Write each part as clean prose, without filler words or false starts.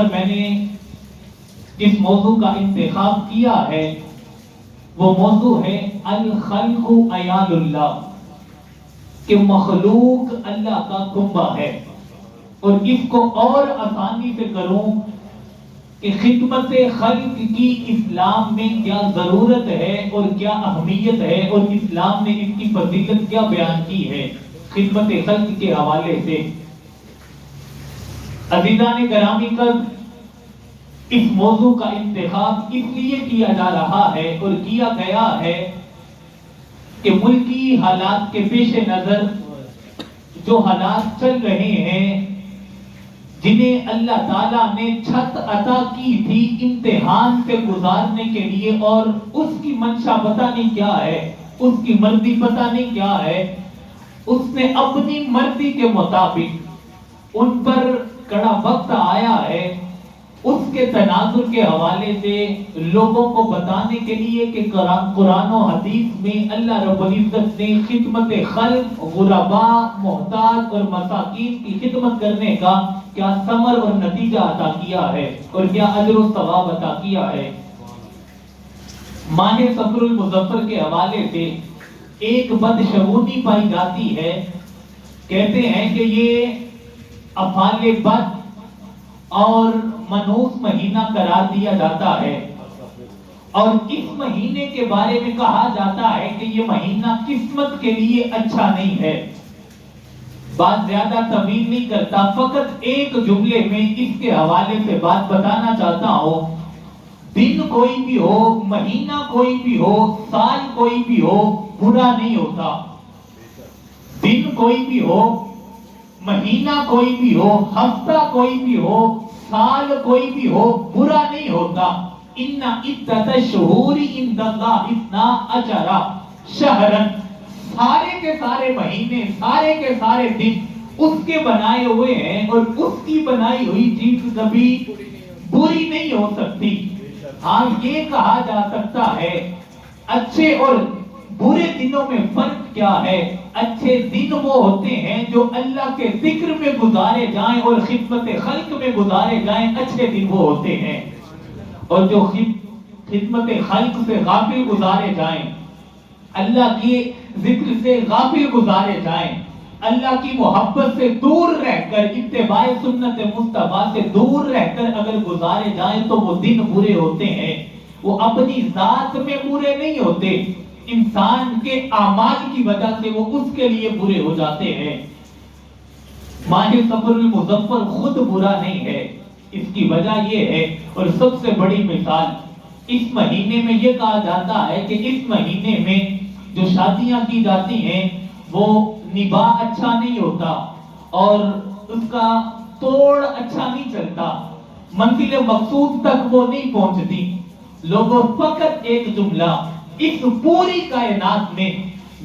پر میں نے جس موضوع کا انتخاب کیا ہے وہ موضوع ہے الخلق عیال اللہ، کہ مخلوق اللہ کا کنبہ ہے۔ اور اس کو اور آسانی سے کروں کہ خدمت خلق کی اسلام میں کیا ضرورت ہے اور کیا اہمیت ہے، اور اسلام نے اس کی فضیلت کیا بیان کی ہے خدمت خلق کے حوالے سے۔ عزیزان گرامی قدر، اس موضوع کا انتخاب اس لیے کیا جا رہا ہے اور کیا گیا ہے کہ ملکی حالات کے پیش نظر جو حالات چل رہے ہیں، جنہیں اللہ تعالیٰ نے چھت عطا کی تھی امتحان سے گزارنے کے لیے، اور اس کی منشا پتہ نہیں کیا ہے، اس کی مرضی پتہ نہیں کیا ہے، اس نے اپنی مرضی کے مطابق ان پر کڑا وقت آیا ہے، اس کے تناظر کے حوالے سے لوگوں کو بتانے کے لیے کہ قرآن و حدیث میں اللہ رب العزت نے خدمت خلق، غرباء، محتاج اور مساکین کی خدمت کرنے کا کیا ثمر اور نتیجہ عطا کیا ہے اور کیا اجر و ثواب عطا کیا ہے۔ ماہ صفر المظفر کے حوالے سے ایک بدشگونی پائی جاتی ہے، کہتے ہیں کہ یہ افعال بد اور منحوس مہینہ قرار دیا جاتا ہے، اور اس مہینے کے بارے میں کہا جاتا ہے کہ یہ مہینہ قسمت کے لیے اچھا نہیں ہے۔ بات زیادہ طویل نہیں کرتا، فقط ایک جملے میں اس کے حوالے سے بات بتانا چاہتا ہوں۔ دن کوئی بھی ہو، مہینہ کوئی بھی ہو، سال کوئی بھی ہو، برا نہیں ہوتا۔ دن کوئی بھی ہو، مہینہ کوئی بھی ہو، ہفتہ کوئی بھی ہو، سال کوئی بھی ہو، برا نہیں ہوتا۔ ان عدت الشہور عند اللہ اثنا عشر شہرا، سارے کے سارے مہینے، سارے کے سارے دن اس کے بنائے ہوئے ہیں، اور اس کی بنائی ہوئی چیز کبھی بری نہیں ہو سکتی۔ ہاں یہ کہا جا سکتا ہے اچھے اور برے دنوں میں فرق کیا ہے۔ اچھے دن وہ ہوتے ہیں جو اللہ کے ذکر میں گزارے جائیں اور خدمت خلق میں گزارے جائیں، اچھے دن وہ ہوتے ہیں۔ اور جو خدمت خلق سے غافل گزارے جائیں، اللہ کے ذکر سے غافل گزارے جائیں، اللہ کی محبت سے دور رہ کر، اتباع سنت مصطفیٰ سے دور رہ کر اگر گزارے جائیں تو وہ دن برے ہوتے ہیں۔ وہ اپنی ذات میں برے نہیں ہوتے، انسان کے اعمال کی وجہ سے وہ اس کے لیے برے ہو جاتے ہیں۔ ماہ صفر المظفر خود برا نہیں ہے، اس کی وجہ یہ ہے، اور سب سے بڑی مثال، اس مہینے میں یہ کہا جاتا ہے کہ اس مہینے میں جو شادیاں کی جاتی ہیں وہ نباہ اچھا نہیں ہوتا، اور اس کا توڑ اچھا نہیں چلتا، منزل مقصود تک وہ نہیں پہنچتی۔ لوگوں فقط ایک جملہ، اس پوری کائنات میں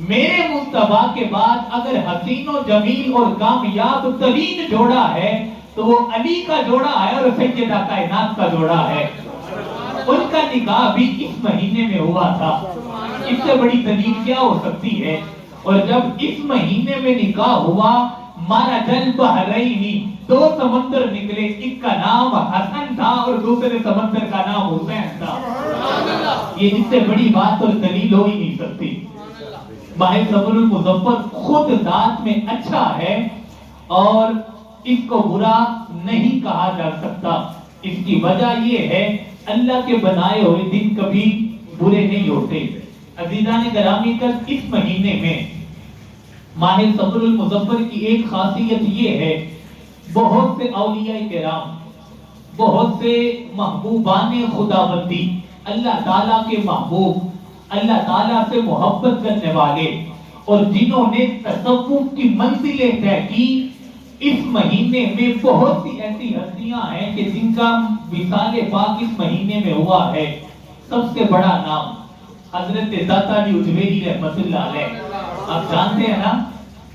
میرے مصطفیٰ کے بعد اگر حسین و جمیل اور کامیاب ترین جوڑا ہے تو وہ علی کا جوڑا ہے اور سیدہ کائنات کا جوڑا ہے۔ ان کا نکاح بھی اس مہینے میں ہوا تھا، اس سے بڑی دلیل کیا ہو سکتی ہے؟ اور جب اس مہینے میں نکاح ہوا، مارا جل بحرینی، دو سمندر نکلے، ایک کا نام حسن تھا اور دوسرے سمندر کا نام حسین تھا۔ یہ اس سے بڑی بات اور دلیل ہو ہی نہیں سکتی۔ ماہ صفر المظفر خود ذات میں اچھا ہے اور اس کو برا نہیں کہا جا سکتا۔ اس کی وجہ یہ ہے اللہ کے بنائے ہوئے دن کبھی برے نہیں ہوتے۔ عزیزان گرامی کا اس مہینے میں ماہ صفر المظفر کی ایک خاصیت یہ ہے، بہت سے اولیاء کرام، بہت سے محبوبان خداوندی، اللہ تعالیٰ کے محبوب، اللہ تعالیٰ سے محبت کرنے والے، اور جنہوں نے تصوف کی منزلیں طے کی، اس مہینے میں بہت سی ایسی ہستیاں ہیں کہ جن کا وصال پاک اس مہینے میں ہوا ہے۔ سب سے بڑا نام حضرت داتا علی اجمیری رحمت اللہ علیہ۔ آپ جانتے ہیں نا،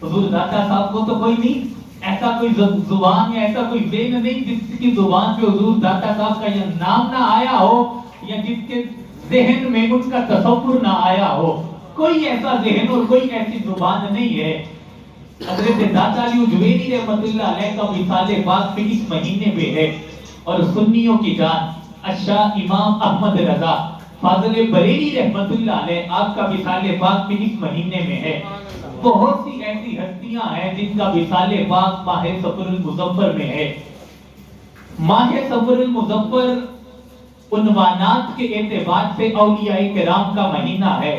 حضور داتا صاحب کو تو کوئی نہیں، ایسا کوئی زبان یا ایسا کوئی ذہن نہیں جس کی زبان پہ حضور داتا صاحب کا یہ نام نہ آیا ہو، یا جس کے ذہن میں ان کا تصور نہ آیا ہو۔ کوئی ایسا ذہن اور کوئی ایسی زبان نہیں ہے۔ حضرت داتا علی اجمیری رحمت اللہ علیہ کا وصال پاک بھی اس مہینے میں ہے۔ اور سنیوں کی جان الشاہ امام احمد رضا فاضل بریلی رحمت اللہ علیہ، آپ کا وصال پاک بھی اس مہینے میں ہے۔ بہت سی ایسی ہستیاں ہیں جن کا وصال پاک ماہ صفر المظفر میں ہے۔ ماہ صفر المظفر عنوانات کے اعتبار سے اولیاء کرام کا مہینہ ہے،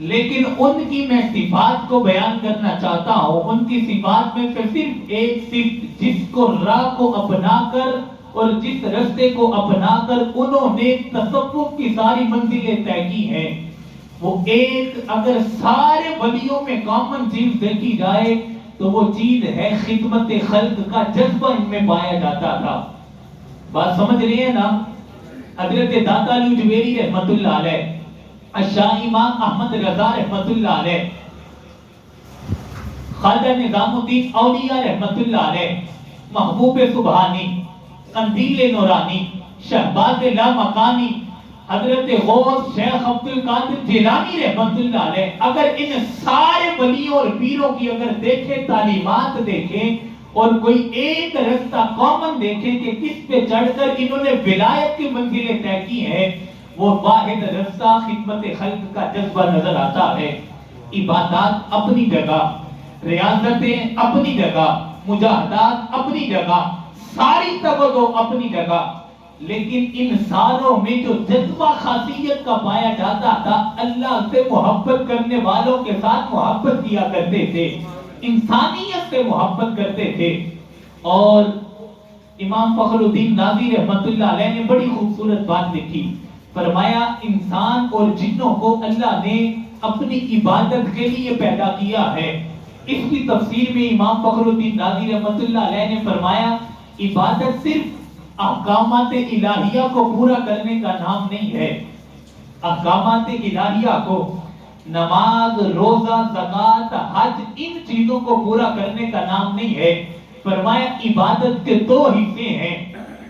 لیکن ان کی میں صفات کو بیان کرنا چاہتا ہوں۔ ان کی صفات میں سے صرف ایک صفت جس کو راہ کو اپنا کر اور جس رستے کو اپنا کر انہوں نے تصوف کی ساری منزلیں طے کی ہیں، وہ ایک اگر سارے ولیوں میں کامن چیز دیکھی جائے تو وہ چیز ہے خدمت خلق کا جذبہ ان میں پایا جاتا تھا۔ بات سمجھ رہے ہیں نا؟ حضرت داتا علی جویری رحمت اللہ علیہ، الشاہ امام احمد رضا رحمت اللہ علیہ، خواجہ نظام الدین اولیاء رحمت اللہ علیہ، محبوب سبحانی، قندیل نورانی، شہباز لامکانی، حضرت غوث شیخ عبد القادر جیلانی رحمت اللہ علیہ، اگر ان سارے ولیوں اور پیروں کی اگر دیکھیں، تعلیمات دیکھیں اور کوئی ایک رستہ کامن دیکھیں کہ کس پہ چڑھ کر انہوں نے ولایت کی منزلیں طے کی ہیں، وہ واحد رستہ خدمت خلق کا جذبہ نظر آتا ہے۔ عبادات اپنی جگہ، ریاضتیں اپنی جگہ، مجاہدات اپنی جگہ، ساری توجہ اپنی جگہ، لیکن ان ساروں میں جو جذبہ خاصیت کا پایا جاتا تھا، اللہ سے محبت کرنے والوں کے ساتھ محبت کیا کرتے تھے، انسانیت سے محبت کرتے تھے۔ اور امام فخر الدین رازی رحمت اللہ علیہ نے بڑی خوبصورت بات لکھی، فرمایا انسان اور جنوں کو اللہ نے اپنی عبادت کے لیے پیدا کیا ہے۔ اس کی تفسیر میں امام فخر الدین رازی رحمت اللہ علیہ نے فرمایا عبادت صرف احکامات الہیہ کو پورا کرنے کا نام نہیں ہے۔ احکامات الہیہ کو، نماز، روزہ، زکوٰۃ، حج، ان چیزوں کو پورا کرنے کا نام نہیں ہے۔ فرمایا عبادت کے دو حصے ہیں،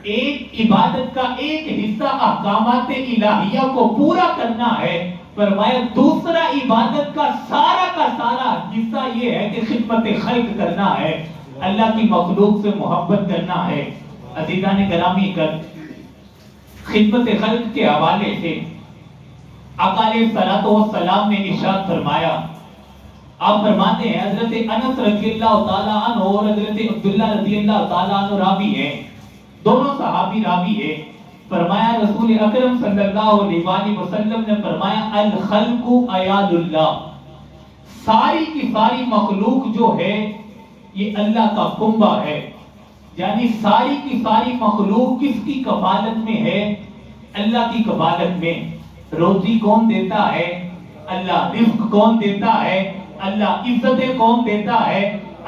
ایک عبادت کا ایک حصہ احکامات الہیہ کو پورا کرنا ہے، فرمایا دوسرا عبادت کا سارا حصہ یہ ہے کہ خدمت خلق کرنا ہے، اللہ کی مخلوق سے محبت کرنا ہے۔ عزیزان گرامی، کر خدمت خلق کے حوالے سے آقا علیہ الصلوۃ والسلام نے ارشاد فرمایا، آپ فرماتے ہیں حضرت انس رضی اللہ تعالیٰ عنہ اور حضرت عبداللہ رضی اللہ تعالیٰ عنہ راوی ہیں، دونوں صحابی راوی ہیں، فرمایا رسول اکرم صلی اللہ علیہ وآلہ وسلم نے فرمایا الخلق عیال اللہ، ساری کی ساری مخلوق جو ہے یہ اللہ کا کنبہ ہے، یعنی ساری کی ساری مخلوق کس کی کفالت میں ہے؟ اللہ کی کفالت میں۔ روزی کون دیتا ہے؟ اللہ۔ رزق کون دیتا ہے؟ اللہ۔ عزتیں کون دیتا ہے؟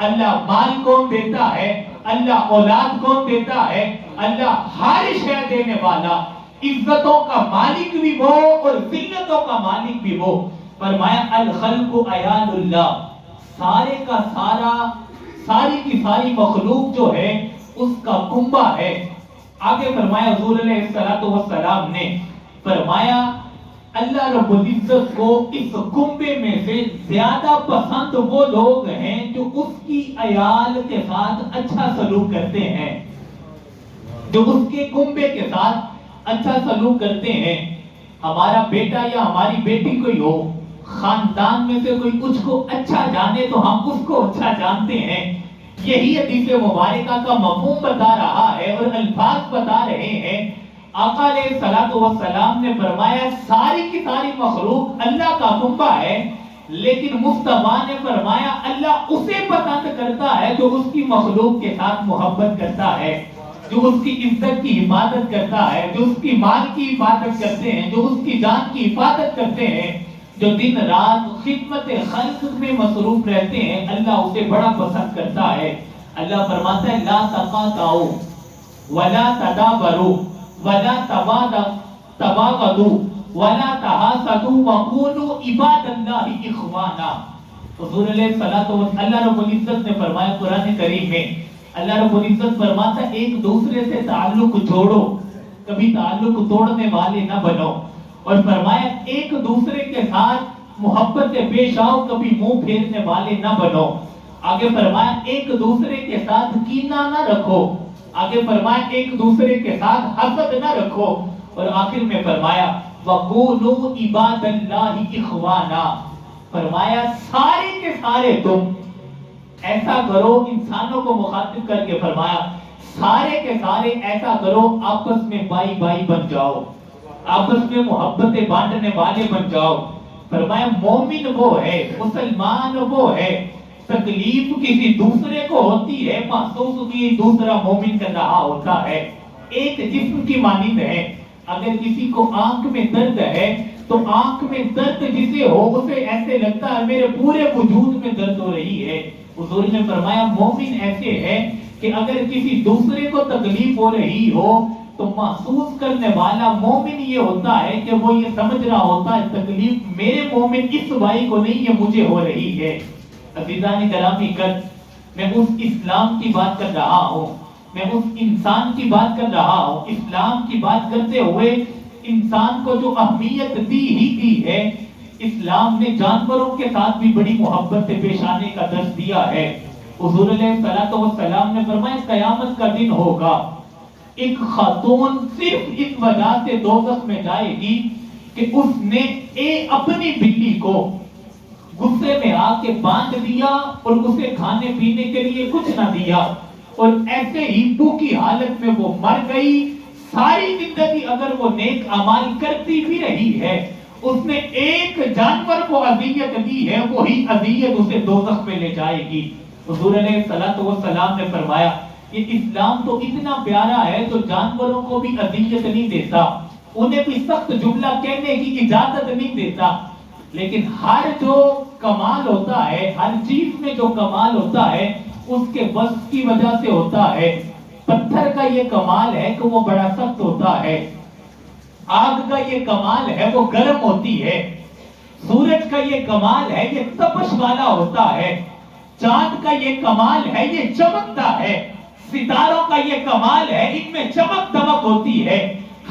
اللہ۔ مال کون دیتا ہے؟ اللہ۔ اولاد کون دیتا ہے؟ اللہ۔ ہر شے دینے والا، عزتوں کا مالک بھی وہ اور ذلتوں کا مالک بھی وہ۔ فرمایا الخلق عیال اللہ، سارے کا سارا، ساری کی ساری مخلوق جو ہے اس کا کنبہ ہے۔ آگے فرمایا حضور علیہ الصلوۃ والسلام نے فرمایا اللہ رب العزت کو اس کنبے میں سے زیادہ پسند وہ لوگ ہیں جو اس کی عیال کے ساتھ اچھا سلوک کرتے ہیں، جو اس کے کنبے کے ساتھ اچھا سلوک کرتے ہیں۔ ہمارا بیٹا یا ہماری بیٹی کوئی ہو، خاندان میں سے کوئی کچھ کو اچھا جانے تو ہم اس کو اچھا جانتے ہیں۔ یہی حدیث مبارکہ کا مفہوم بتا رہا ہے اور الفاظ بتا رہے ہیں۔ آقا علیہ الصلوۃ والسلام نے فرمایا ساری کی ساری مخلوق اللہ کا کنبہ ہے، لیکن مصطفیٰ نے فرمایا اللہ اسے پسند کرتا ہے جو اس کی مخلوق کے ساتھ محبت کرتا ہے، جو اس کی عزت کی حفاظت کرتا ہے، جو اس کی مال کی حفاظت کرتے ہیں، جو اس کی جان کی حفاظت کرتے ہیں، جو دن رات خدمت خلق میں مصروف رہتے ہیں، اللہ اسے بڑا پسند کرتا ہے۔ اللہ فرماتا ہے لا تقاطعوا ولا تدابروا ولا تباغضوا ولا تحاسدوا وكونوا عباد اللہ اخوانا۔ حضور علیہ الصلوۃ والسلام، اللہ رب العزت نے فرمایا قرآن کریم میں، اللہ رب العزت فرماتا ہے ایک دوسرے سے تعلق جوڑو، کبھی تعلق توڑنے والے نہ بنو، اور فرمایا ایک دوسرے کے ساتھ محبت سے پیش آؤ، کبھی منہ پھیرنے والے نہ بنو۔ آگے فرمایا ایک دوسرے کے ساتھ کینہ نہ رکھو، آگے فرمایا ایک دوسرے کے ساتھ حسد نہ رکھو، اور آخر میں فرمایا وَقُولُوا عِبَادَ اللَّهِ إِخْوَانًا، فرمایا سارے کے سارے تم ایسا کرو، انسانوں کو مخاطب کر کے فرمایا سارے کے سارے ایسا کرو، آپس میں بائی بائی بن جاؤ، آپس میں محبتیں بانٹنے والے بن جاؤ۔ فرمایا مومن وہ ہے، مسلمان وہ ہے، تکلیف کسی دوسرے کو ہوتی ہے، محسوس کی دوسرا مومن کر رہا ہوتا ہے۔ ایک جسم کی مانند ہے، اگر کسی کو آنکھ میں درد ہے تو آنکھ میں درد جسے ہو اسے ایسے لگتا ہے میرے پورے وجود میں درد ہو رہی ہے۔ حضور نے فرمایا مومن ایسے ہے کہ اگر کسی دوسرے کو تکلیف ہو رہی ہو تو محسوس کرنے والا مومن یہ ہوتا ہے کہ وہ یہ سمجھ رہا ہوتا ہے تکلیف میرے مومن اس بھائی کو نہیں، یہ مجھے ہو رہی ہے۔ عزیزان گرامی میں اس اسلام کی بات کر رہا ہوں، میں اس انسان کی بات کر رہا ہوں۔ اسلام کی بات کرتے ہوئے انسان کو جو اہمیت دی ہی دی ہے، اسلام نے جانوروں کے ساتھ بھی بڑی محبت سے پیش آنے کا درس دیا ہے۔ حضور علیہ السلام نے فرمایا قیامت کا دن ہوگا، ایک خاتون صرف اس وجہ سے دوزخ میں جائے گی کہ اس نے اپنی بلی کو غصے میں آ کے باندھ دیا اور اسے کھانے پینے کے لیے کچھ نہ دیا، اور ایسے ہی بھوکی حالت میں وہ مر گئی۔ ساری زندگی اگر وہ نیک اعمال کرتی بھی رہی ہے، اس نے ایک جانور کو اذیت دی ہے، وہی اذیت اسے دوزخ میں لے جائے گی۔ حضور علیہ السلام نے فرمایا یہ اسلام تو اتنا پیارا ہے تو جانوروں کو بھی اذیت نہیں دیتا، انہیں بھی سخت جملہ کہنے کی اجازت نہیں دیتا، لیکن ہر جو کمال ہوتا ہے، ہر چیز میں جو کمال ہوتا ہے اس کے وصف کی وجہ سے ہوتا ہے۔ پتھر کا یہ کمال ہے کہ وہ بڑا سخت ہوتا ہے، آگ کا یہ کمال ہے وہ گرم ہوتی ہے، سورج کا یہ کمال ہے یہ تپش والا ہوتا ہے، چاند کا یہ کمال ہے یہ چمکتا ہے، ستاروں کا یہ کمال ہے ان میں چمک دمک ہوتی ہے،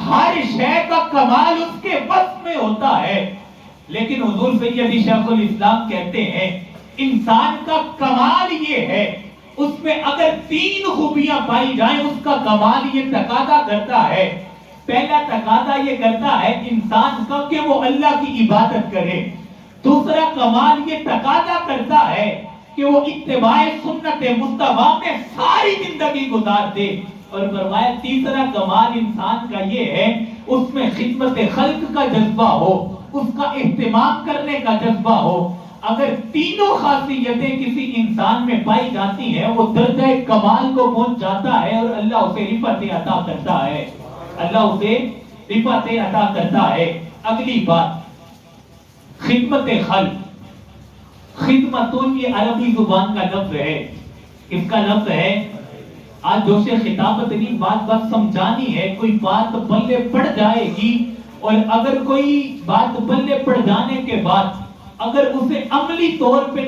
ہر شے کا کمال اس کے وصف میں ہوتا ہے۔ لیکن حضور سیدی شیخ الاسلام کہتے ہیں انسان کا کمال یہ ہے، اس میں اگر 3 خوبیاں پائی جائیں اس کا کمال یہ تقاضا کرتا ہے۔ پہلا تقاضا یہ کرتا ہے انسان کا کہ وہ اللہ کی عبادت کرے، دوسرا کمال یہ تقاضا کرتا ہے کہ وہ اتباع سنت مصطفیٰ میں ساری زندگی گزار دے، اور فرمایا تیسرا کمال انسان کا یہ ہے اس میں خدمت خلق کا جذبہ ہو، اس کا اہتمام کرنے کا جذبہ ہو۔ اگر تینوں خاصیتیں کسی انسان میں پائی جاتی ہیں وہ درجہ کمال کو پہنچ جاتا ہے اور اللہ اسے رفعت عطا کرتا ہے، اللہ اسے رفعت عطا کرتا ہے۔ اگلی بات خدمت خلق، خدمتون یہ عربی زبان کا لفظ ہے، اس کا لفظ ہے، آج جوش خطابت نہیں، بات سمجھانی ہے، کوئی بات بلے پڑ جائے گی اور اگر کوئی بات بلے پڑ جانے کے بعد اگر اسے عملی طور پہ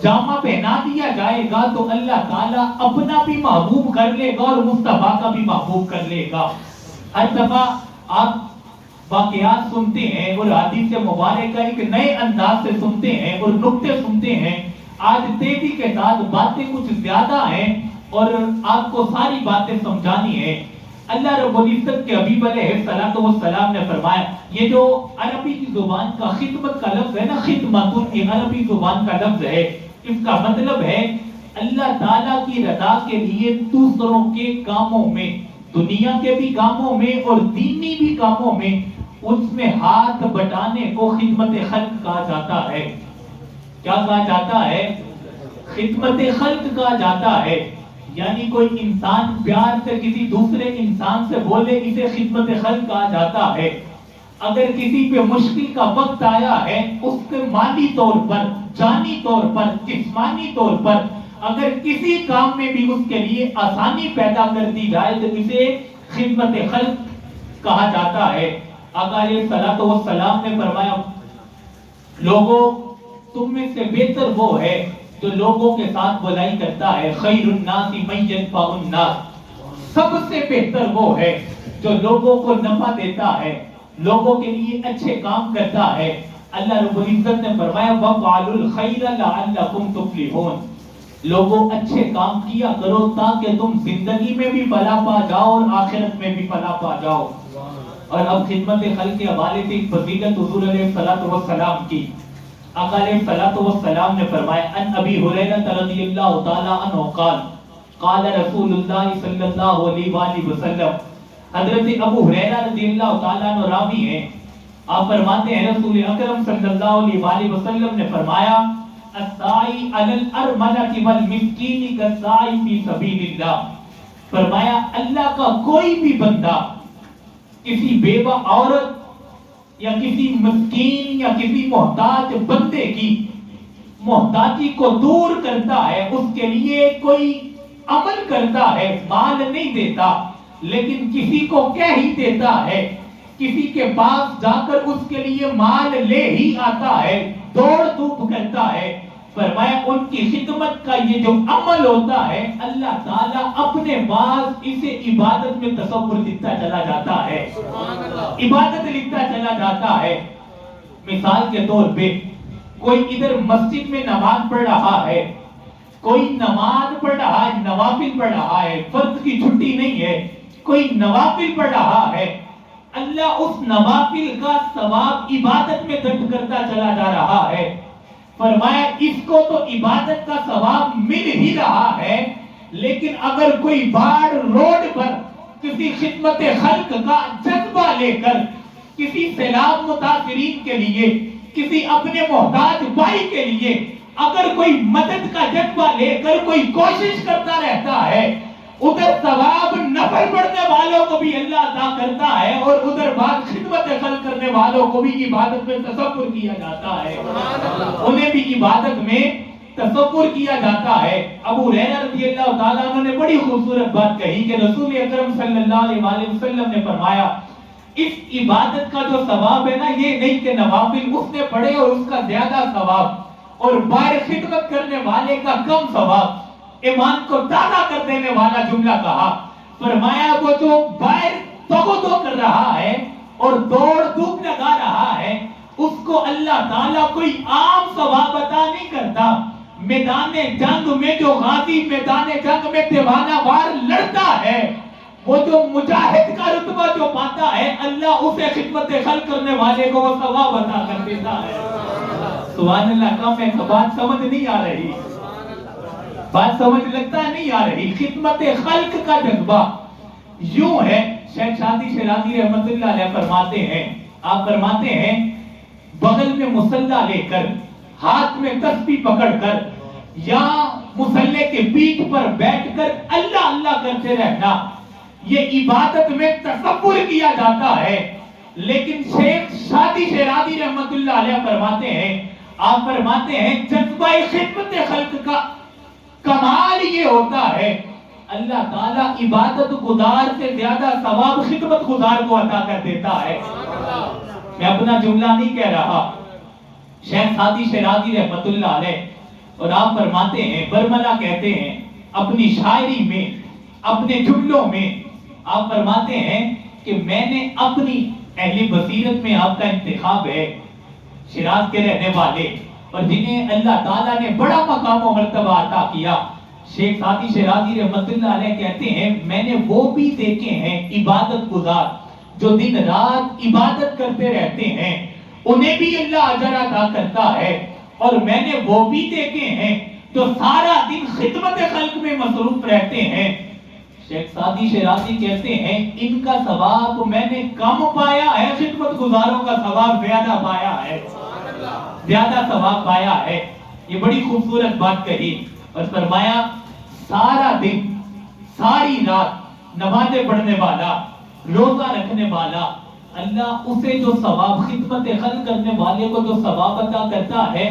جامہ پہنا دیا جائے گا تو اللہ تعالیٰ اپنا بھی محبوب کر لے گا اور مصطفیٰ کا بھی محبوب کر لے گا۔ ہر دفعہ آپ واقعات سنتے ہیں اور حدیث مبارکہ ایک نئے انداز سے سنتے ہیں اور نکتے سنتے ہیں۔ آج تیزی کے ساتھ باتیں کچھ زیادہ ہیں اور آپ کو ساری باتیں سمجھانی ہے۔ اللہ رب العزت کے حبیب علیہ السلام نے فرمایا یہ جو عربی کی زبان کا خدمت کا لفظ ہے نا، خدمت یہ عربی زبان کا لفظ ہے، اس کا مطلب ہے اللہ تعالیٰ کی رضا کے لیے دوسروں کے کاموں میں، دنیا کے بھی کاموں میں اور دینی بھی کاموں میں اس میں ہاتھ بٹانے کو خدمت خلق کہا جاتا ہے۔ کیا کہا جاتا ہے؟ خدمت خلق کہا جاتا ہے، یعنی کوئی انسان پیار سے کسی دوسرے انسان سے بولے اسے خدمت خلق کہا جاتا ہے۔ اگر کسی پہ مشکل کا وقت آیا ہے اس کے مالی طور پر، جانی طور پر، جسمانی طور پر اگر کسی کام میں بھی اس کے لیے آسانی پیدا کر دی جائے تو اسے خدمت خلق کہا جاتا ہے۔ آقا علیہ السلام نے فرمایا لوگوں تم میں سے بہتر وہ ہے جو لوگوں کے ساتھ بھلائی کرتا ہے، خیر الناس من ينفع الناس، سب سے بہتر وہ ہے جو لوگوں کو نفع دیتا ہے، لوگوں کے لیے اچھے کام کرتا ہے۔ اللہ رب العزت نے فرمایا وَفْعَلُوا الْخَيْرَ لَعَلَّكُمْ تُفْلِحُونَ، لوگوں اچھے کام کیا کرو تاکہ تم زندگی میں بھی فلاح پا جاؤ اور آخرت میں بھی فلاح پا جاؤ۔ اور اب خدمت خلق کے حوالے سے ایک فضیلت حضور علیہ الصلوۃ والسلام کی۔ آقا علیہ الصلوۃ والسلام نے فرمایا ان ابی ہریرہ رضی اللہ تعالی عنہ قال قال رسول اللہ صلی اللہ علیہ وآلہ وسلم، حضرت ابو ہریرہ رضی اللہ تعالی عنہ راوی ہیں، آپ فرماتے ہیں رسول اکرم صلی اللہ علیہ وآلہ وسلم نے فرمایا السائی علی الارملۃ والمسکین کالسائی فی سبیل اللہ، فرمایا اللہ کا کوئی بھی بندہ کسی بیوہ عورت یا کسی مسکین یا کسی محتاج بندے کی محتاجی کو دور کرتا ہے، اس کے لیے کوئی عمل کرتا ہے، مال نہیں دیتا لیکن کسی کو کہہ ہی دیتا ہے، کسی کے پاس جا کر اس کے لیے مال لے ہی آتا ہے، دوڑ دھوپ کرتا ہے، فرمایا ان کی خدمت کا یہ جو عمل ہوتا ہے اللہ تعالیٰ اپنے بعض اسے عبادت میں تصور لکھتا چلا جاتا ہے، عبادت لکھتا چلا جاتا ہے۔ مثال کے طور پہ کوئی ادھر مسجد میں نماز پڑھ رہا ہے، کوئی نماز پڑھ رہا ہے، نوافل پڑھ رہا ہے، فرض کی چھٹی نہیں ہے، کوئی نوافل پڑھ رہا ہے، اللہ اس نوافل کا ثواب عبادت میں درج کرتا چلا جا رہا ہے۔ فرمایا اس کو تو عبادت کا ثواب مل ہی رہا ہے، لیکن اگر کوئی باڑ روڈ پر کسی خدمت خلق کا جذبہ لے کر کسی سیلاب متاثرین کے لیے، کسی اپنے محتاج بھائی کے لیے اگر کوئی مدد کا جذبہ لے کر کوئی کوشش کرتا رہتا ہے، ادھر ثواب نفل پڑھنے والوں کو بھی اللہ عطا کرتا ہے اور ادھر بعد خدمت خلق کرنے والوں کو بھی عبادت میں تصور کیا جاتا ہے، انہیں بھی عبادت میں تصور کیا جاتا ہے۔ ابو ہریرہ رضی اللہ تعالیٰ عنہ نے بڑی خوبصورت بات کہی کہ رسول اکرم صلی اللہ علیہ وآلہ وسلم نے فرمایا اس عبادت کا جو ثواب ہے نا، یہ نہیں کہ نوافل اس نے پڑھے اور اس کا زیادہ ثواب اور باہر خدمت کرنے والے کا کم ثواب، ایمان کو دادا کر دینے والا جملہ کہا۔ فرمایا وہ جو باہر تو کر رہا ہے اور دوڑ دھوپ لگا رہا ہے، اس کو اللہ تعالیٰ کوئی عام ثواب عطا نہیں کرتا۔ میدان جنگ میں جو غازی میدان جنگ میں دیوانہ وار لڑتا ہے، وہ جو مجاہد کا رتبہ جو پاتا ہے، اللہ اسے خدمت خلق کرنے والے کو وہ ثواب عطا کر دیتا ہے۔ سبحان اللہ کا میں بات سمجھ نہیں آ رہی، بات سمجھ لگتا نہیں آ رہی۔ خدمت خلق کا جذبہ یوں ہے، شیخ شادی شیرازی رحمت اللہ علیہ فرماتے ہیں، آپ فرماتے ہیں بغل میں مصلی لے کر، ہاتھ میں تسبیح پکڑ کر یا مصلی کے پیٹھ پر بیٹھ کر اللہ اللہ کرتے رہنا، یہ عبادت میں تصور کیا جاتا ہے۔ لیکن شیخ شادی شیرازی رحمت اللہ علیہ فرماتے ہیں، آپ فرماتے ہیں جذبہ خدمت خلق کا کمال یہ ہوتا ہے اللہ تعالیٰ عبادت گزار سے زیادہ ثواب خدمت گزار کو عطا کر دیتا ہے۔ میں اپنا جملہ نہیں کہہ رہا، شیخ شادی شیرازی رحمت اللہ علیہ، اور آپ فرماتے ہیں، برملا کہتے ہیں اپنی شاعری میں، اپنے جملوں میں، آپ فرماتے ہیں کہ میں نے اپنی اہل بصیرت میں آپ کا انتخاب ہے، شیراز کے رہنے والے اور جنہیں اللہ تعالیٰ نے بڑا مقام و مرتبہ عطا کیا، شیخ سعدی شیرازی رحمت اللہ علیہ کہتے ہیں میں نے وہ بھی دیکھے ہیں عبادت گزار جو دن رات عبادت کرتے رہتے ہیں، انہیں بھی اللہ اجر عطا کرتا ہے، اور میں نے وہ بھی دیکھے ہیں جو سارا دن خدمت خلق میں مصروف رہتے ہیں۔ شیخ سعدی شیرازی کہتے ہیں ان کا ثواب میں نے کم پایا ہے، خدمت گزاروں کا ثواب زیادہ پایا ہے، زیادہ ثواب پایا ہے۔ یہ بڑی خوبصورت بات کہی اور فرمایا سارا دن ساری رات نمازیں پڑھنے والا، روزہ رکھنے والا، اللہ اسے جو ثواب خدمت خلق کرنے والے کو جو ثواب عطا کرتا ہے،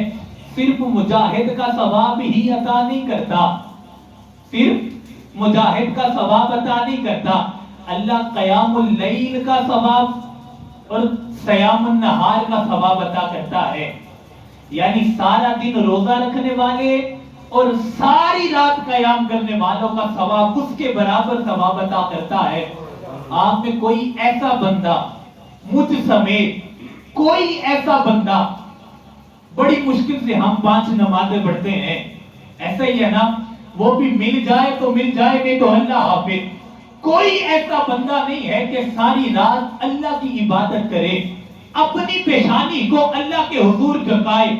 صرف مجاہد کا ثواب ہی عطا نہیں کرتا، صرف مجاہد کا ثواب عطا نہیں کرتا، اللہ قیام اللیل کا ثواب اور صیام النہار کا ثواب عطا کرتا ہے۔ یعنی سارا دن روزہ رکھنے والے اور ساری رات قیام کرنے والوں کا ثواب اس کے برابر ثواب عطا کرتا ہے۔ آپ میں کوئی ایسا بندہ، مجھ سمیت کوئی ایسا بندہ، بڑی مشکل سے ہم 5 نمازیں پڑھتے ہیں، ایسا ہی ہے نا، وہ بھی مل جائے تو مل جائے, نہیں تو اللہ حافظ. کوئی ایسا بندہ نہیں ہے کہ ساری رات اللہ کی عبادت کرے, اپنی پیشانی کو اللہ کے حضور جھکائے,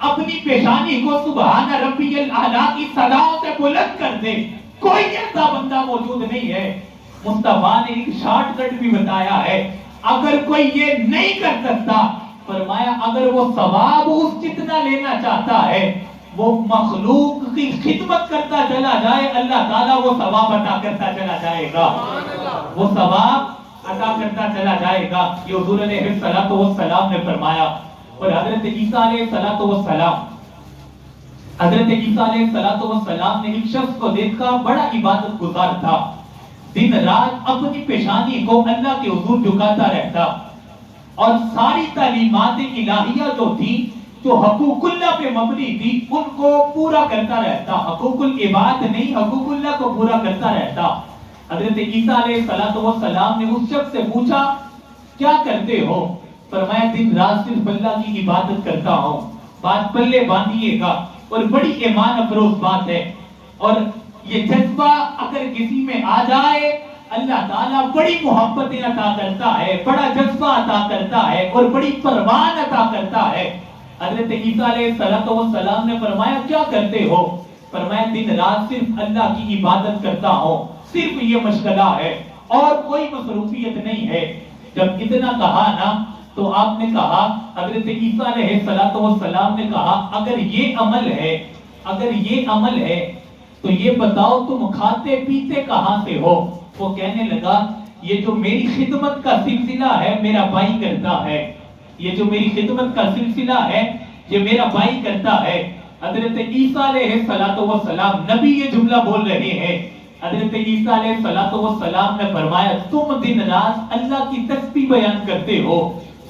اپنی پیشانی کو سبحان ربی الاعلیٰ کی صداؤں سے بلند کر دے. کوئی ایسا بندہ موجود نہیں ہے. مصطفیٰ نے ایک شارٹ کٹ بھی بتایا ہے, اگر کوئی یہ نہیں کر سکتا, فرمایا اگر وہ ثواب اس جتنا لینا چاہتا ہے, وہ مخلوق کی خدمت کرتا چلا جائے, اللہ تعالیٰ وہ ثواب عطا کرتا چلا جائے گا, وہ ثواب عطا کرتا چلا جائے گا. یہ حضور علیہ السلام نے فرمایا. اور حضرت عیسیٰ علیہ السلام, حضرت عیسیٰ علیہ السلام نے ایک شخص کو دیکھا, بڑا عبادت گزار تھا, دن رات اپنی پیشانی کو اللہ کے حضور جھکاتا رہتا, اور ساری تعلیمات الہیہ جو تھی, جو حقوق اللہ پہ مبنی تھی, ان کو پورا کرتا رہتا. حقوق العباد نہیں, حقوق اللہ کو پورا کرتا رہتا. حضرت عیسیٰ علیہ السلام نے اس شخص سے پوچھا کیا کرتے ہو؟ فرمایا دن رات صرف اللہ کی عبادت کرتا ہوں. بات پلے باندھیے گا, اور بڑی ایمان افروز بات ہے. اور یہ جذبہ اگر کسی میں آ جائے, اللہ تعالیٰ بڑی محبتیں عطا کرتا ہے, بڑا جذبہ عطا کرتا ہے, اور بڑی پروان عطا کرتا ہے. حضرت عیسیٰ علیہ السلام نے فرمایا کیا کرتے ہو؟ فرمایا دن رات صرف اللہ کی عبادت کرتا ہوں, صرف یہ مشغلہ ہے, اور کوئی مصروفیت نہیں ہے. جب اتنا کہا نا, تو آپ نے کہا, حضرت عیسیٰ علیہ السلام نے کہا اگر یہ عمل ہے, اگر یہ عمل ہے, تو یہ بتاؤ تم کھاتے پیتے کہاں سے ہو؟ وہ کہنے لگا یہ جو میری خدمت کا سلسلہ ہے میرا بھائی کرتا ہے, یہ جو میری خدمت کا سلسلہ ہے یہ میرا بھائی کرتا ہے. حضرت عیسیٰ علیہ السلام نبی یہ جملہ بول رہے ہیں. حضرت عیسیٰ علیہ السلام نے فرمایا تم دن رات اللہ کی تسبیح بیان کرتے ہو,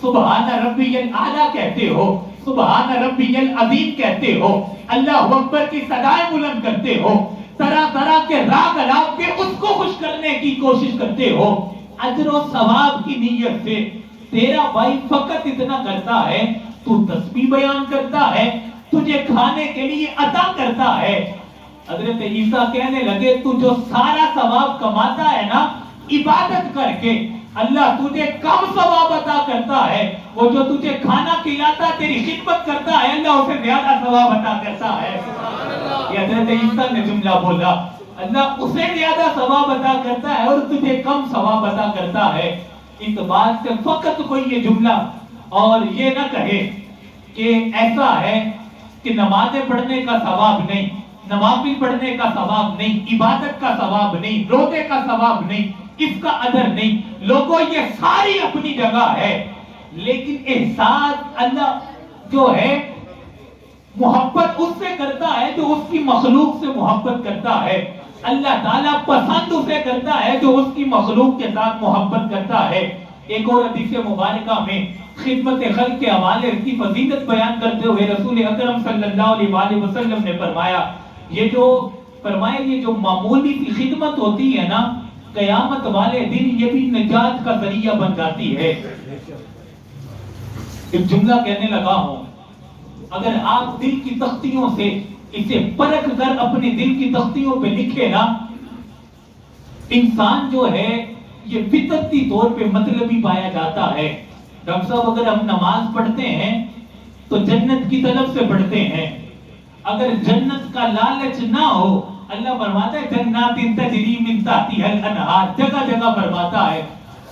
سبحان ربی الاعلیٰ کہتے ہو, سبحان ربی العظیم کہتے ہو, اللہ اکبر کی صدائیں بلند کرتے ہو, طرح طرح کے راگ الاپ کے اس کو خوش کرنے کی کوشش کرتے ہو, اجر و ثواب کی نیت سے. تیرا بھائی فقط اتنا کرتا ہے, تو تسبیح بیان کرتا ہے, تجھے کھانے کے لیے عطا کرتا ہے. حضرت عیسیٰ کہنے لگے تو جو سارا ثواب کماتا ہے نا عبادت کر کے, اللہ تجھے کم ثواب عطا کرتا ہے. وہ جو تجھے کھانا کھلاتا, تیری خدمت کرتا ہے, اللہ اسے زیادہ ثواب عطا کرتا ہے. یہ حضرت عیسیٰ نے جملہ بولا, اللہ اسے زیادہ ثواب عطا کرتا ہے اور تجھے کم ثواب عطا کرتا ہے. اس بات سے فقط کوئی یہ جملہ اور یہ نہ کہے کہ ایسا ہے کہ نمازیں پڑھنے کا ثواب نہیں, نوافل پڑھنے کا ثواب نہیں, عبادت کا ثواب نہیں, روزے کا ثواب نہیں, اس کا ادر نہیں. لوگوں یہ ساری اپنی جگہ ہے, لیکن احساس اللہ جو ہے محبت اس سے کرتا ہے جو اس کی مخلوق سے محبت کرتا ہے. اللہ تعالیٰ پسند اسے کرتا ہے جو اس کی مخلوق کے ساتھ محبت کرتا ہے. ایک اور حدیث مبارکہ میں خدمت خلق کے حوالے کی فضیلت بیان کرتے ہوئے رسول اکرم صلی اللہ علیہ وسلم نے فرمایا, یہ جو معمولی سی خدمت ہوتی ہے نا, قیامت والے دن یہ بھی نجات کا ذریعہ بن جاتی ہے. ایک جملہ کہنے لگا ہوں, اگر آپ دل کی تختیوں سے اسے پرکھ کر اپنے دل کی تختیوں پہ لکھے نا, انسان جو ہے یہ فطرتی طور پہ مطلبی پایا جاتا ہے. ڈاکٹر صاحب اگر ہم نماز پڑھتے ہیں تو جنت کی طرف سے پڑھتے ہیں, اگر جنت کا لالچ نہ ہو, اللہ فرماتا ہے جنات تجری من تحتها الانہار, جگہ جگہ فرماتا ہے,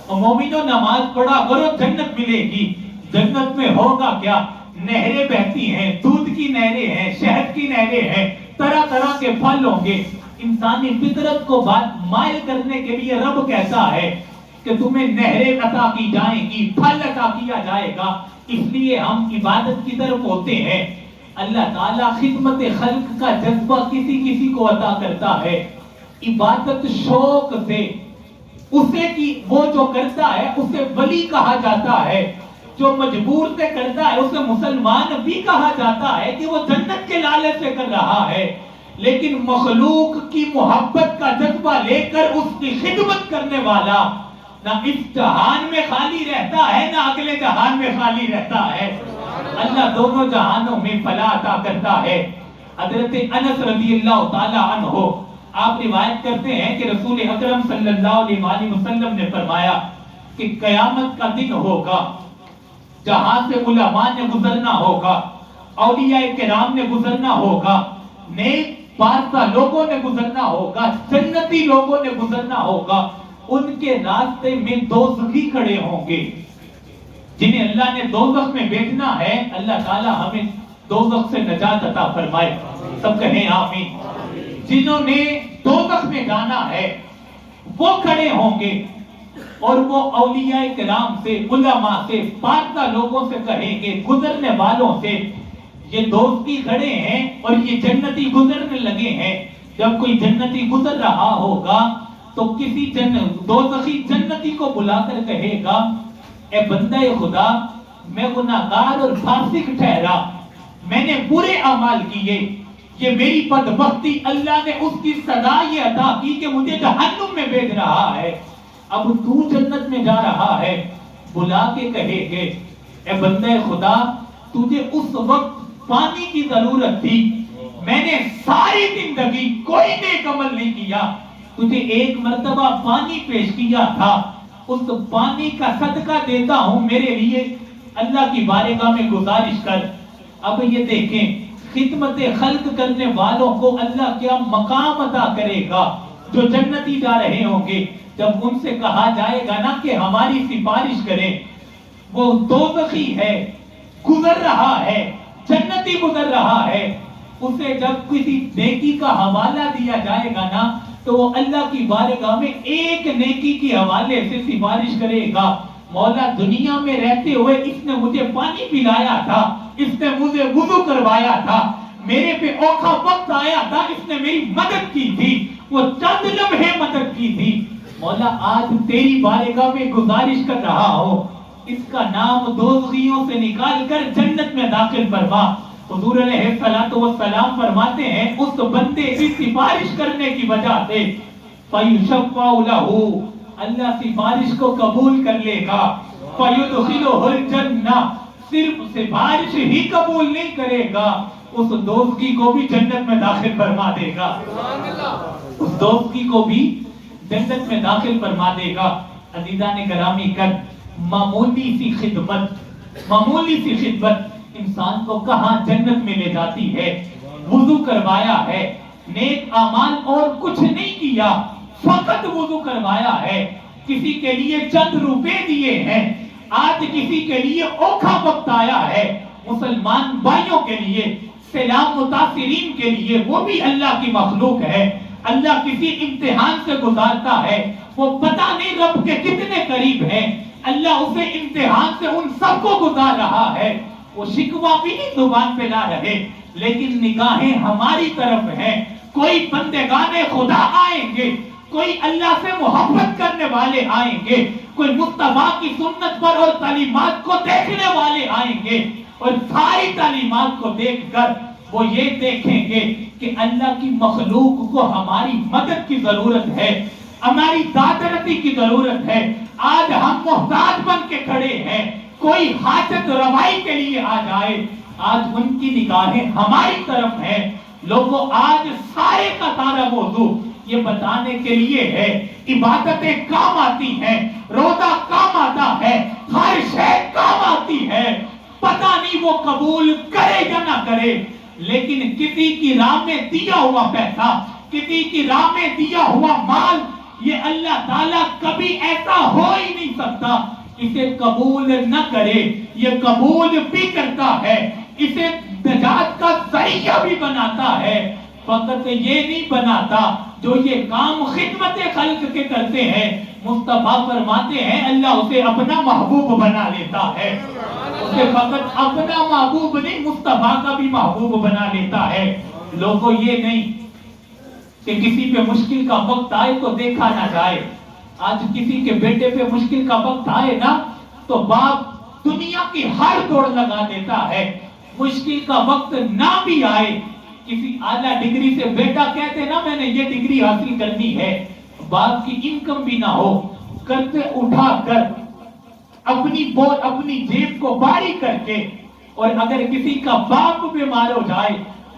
اور مومنوں نماز پڑھا کرو جنت ملے گی. جنت میں ہوگا کیا؟ نہریں بہتی ہیں, دودھ کی نہریں ہیں, شہد کی نہریں ہیں, طرح طرح کے پھل ہوں گے. انسانی فطرت کو بات مائل کرنے کے لیے رب کہتا ہے کہ تمہیں نہریں عطا کی جائیں گی, پھل عطا کیا جائے گا. اس لیے ہم عبادت کی طرف ہوتے ہیں. اللہ تعالیٰ خدمت خلق کا جذبہ کسی کسی کو عطا کرتا ہے. عبادت شوق سے اسے کی وہ جو کرتا ہے اسے ولی کہا جاتا ہے, جو مجبور سے کرتا ہے اسے مسلمان بھی کہا جاتا ہے کہ وہ جنت کے لالچ سے کر رہا ہے. لیکن مخلوق کی محبت کا جذبہ لے کر اس کی خدمت کرنے والا نہ اس جہان میں خالی رہتا ہے نہ اگلے جہان میں خالی رہتا ہے. اللہ دونوں جہانوں میں فلاح عطا کرتا ہے. حضرت انس رضی اللہ تعالی عنہ آپ روایت کرتے ہیں کہ رسول اکرم صلی اللہ علیہ وآلہ وسلم نے فرمایا کہ قیامت کا دن ہوگا جہاں سے علماء نے گزرنا ہوگا، اولیاء کرام نے گزرنا ہوگا، نیک پارسا لوگوں نے گزرنا ہوگا، جنتی لوگوں نے گزرنا ہوگا، ان کے راستے میں دوزخی کھڑے ہوں گے جنہیں اللہ نے دوزخ میں بیچنا ہے۔ اللہ تعالی ہمیں دوزخ سے نجات عطا فرمائے، سب کہیں آمین۔ جنہوں نے دوزخ میں جانا ہے وہ کھڑے ہوں گے اور وہ اولیاء کرام سے، علماء سے، پارسا لوگوں سے کہیں گے، گزرنے والوں سے، یہ دوستی کھڑے ہیں اور یہ جنتی گزرنے لگے ہیں۔ جب کوئی جنتی گزر رہا ہوگا تو کسی دوزخی جنتی کو بلا کر کہے گا، اے بندہ خدا، میں گناہگار اور فاسق ٹھہرا، میں نے برے اعمال کیے، یہ میری بدبختی، اللہ نے اس کی سزا یہ عطا کی کہ مجھے جہنم میں بھیج رہا ہے، اب تو جنت میں جا رہا ہے۔ بلا کے کہے گے، اے بندہ خدا، تجھے اس وقت پانی کی ضرورت تھی، میں نے ساری زندگی کوئی نیک عمل نہیں کیا، تجھے ایک مرتبہ پانی پیش کیا تھا، اس پانی کا صدقہ دیتا ہوں، میرے لیے اللہ کی بارگاہ میں گزارش کر۔ اب یہ دیکھیں، خدمت خلق کرنے والوں کو اللہ کیا مقام عطا کرے گا، جو جنتی جا رہے ہوں گے۔ جب ان سے کہا جائے گا نا کہ ہماری سفارش کریں، وہ دوزخی ہے، گزر رہا ہے، جنتی گزر رہا ہے، اسے جب کسی نیکی کا حوالہ دیا جائے گا نا تو وہ اللہ کی بارگاہ میں ایک نیکی کی حوالے سے سفارش کرے گا، مولا دنیا میں رہتے ہوئے اس نے مجھے پانی پلایا تھا، اس نے مجھے وضو کروایا تھا، میرے پہ اوکھا وقت آیا تھا، اس نے میری مدد کی تھی، وہ چند لمحے مدد کی تھی، مولا آج تیری بارگاہ میں گزارش کر رہا ہو، اس کا نام دوزخیوں سے نکال کر جنت میں داخل فرما۔ حضور علیہ السلام فرماتے ہیں اس بندے کی سفارش کرنے کی وجہ سے فَيُشَفَّعُ لَهُ، اللہ سفارش کو قبول کر لے گا، فَيُدْخِلُهُ الْجَنَّةَ، صرف سفارش ہی قبول نہیں کرے گا، اس دوزخی کو بھی جنت میں داخل فرما دے گا، اس دوزخی کو بھی جنت میں داخل فرما دے گا۔ عزیزان گرامی معمولی سی خدمت انسان کو کہاں جنت میں لے جاتی ہے۔ وضو کروایا ہے، نیک اعمال اور کچھ نہیں کیا، فقط وضو کروایا ہے، کسی کے لیے چند روپے دیے ہیں، آج کسی کے لیے اوکھا وقت آیا ہے، مسلمان بھائیوں کے لیے، سیلاب متاثرین کے لیے، وہ بھی اللہ کی مخلوق ہے، اللہ کسی امتحان سے گزارتا ہے، وہ پتہ نہیں رب کے کتنے قریب ہے، اللہ اسے امتحان سے ان سب کو گزار رہا ہے، وہ شکوہ بھی نہیں زبان پہ لا رہے، لیکن نگاہیں ہماری طرف ہیں، کوئی بندگان خدا آئیں گے، کوئی اللہ سے محبت کرنے والے آئیں گے، کوئی مصطفیٰ کی سنت پر اور تعلیمات کو دیکھنے والے آئیں گے، اور ساری تعلیمات کو دیکھ کر وہ یہ دیکھیں گے کہ اللہ کی مخلوق کو ہماری مدد کی ضرورت ہے، ہماری دادرتی کی ضرورت ہے، آج ہم محتاج بن کے کھڑے ہیں، کوئی حاجت روائی کے لیے آ جائے، آج ان کی نگاہیں ہماری طرف ہیں۔ لوگوں آج سارے کا سارا موضوع یہ بتانے کے لیے ہے، عبادتیں کام آتی ہیں، روزہ کام آتا ہے، ہر شے کام آتی ہے، پتہ نہیں وہ قبول کرے یا نہ کرے، لیکن کسی کی راہ میں دیا ہوا پیسہ، کسی کی راہ میں دیا ہوا مال، یہ اللہ تعالیٰ کبھی ایسا ہو ہی نہیں سکتا اسے قبول نہ کرے، یہ قبول بھی کرتا ہے، اسے نجات کا ذریعہ بھی بناتا ہے، فقط یہ نہیں بناتا جو یہ کام خدمت خلق کے کرتے ہیں، مصطفیٰ فرماتے ہیں اللہ اسے اپنا محبوب بنا لیتا ہے، اسے فقط اپنا محبوب نہیں مصطفیٰ کا بھی محبوب بنا لیتا ہے۔ لوگوں یہ نہیں کہ کسی پہ مشکل کا وقت آئے تو دیکھا نہ جائے، آج کسی کے بیٹے پہ مشکل کا وقت آئے نا تو باپ دنیا کی ہر دوڑ لگا دیتا ہے، مشکل کا وقت نہ بھی آئے، کسی اعلیٰ ڈگری سے بیٹا کہتے نا میں نے یہ ڈگری حاصل کرنی ہے، باپ کی انکم بھی نہ ہو، کرتے اٹھا کر اپنی جیب کو باری کر کے، اور اگر کسی کا باپ بیمار ہو جائے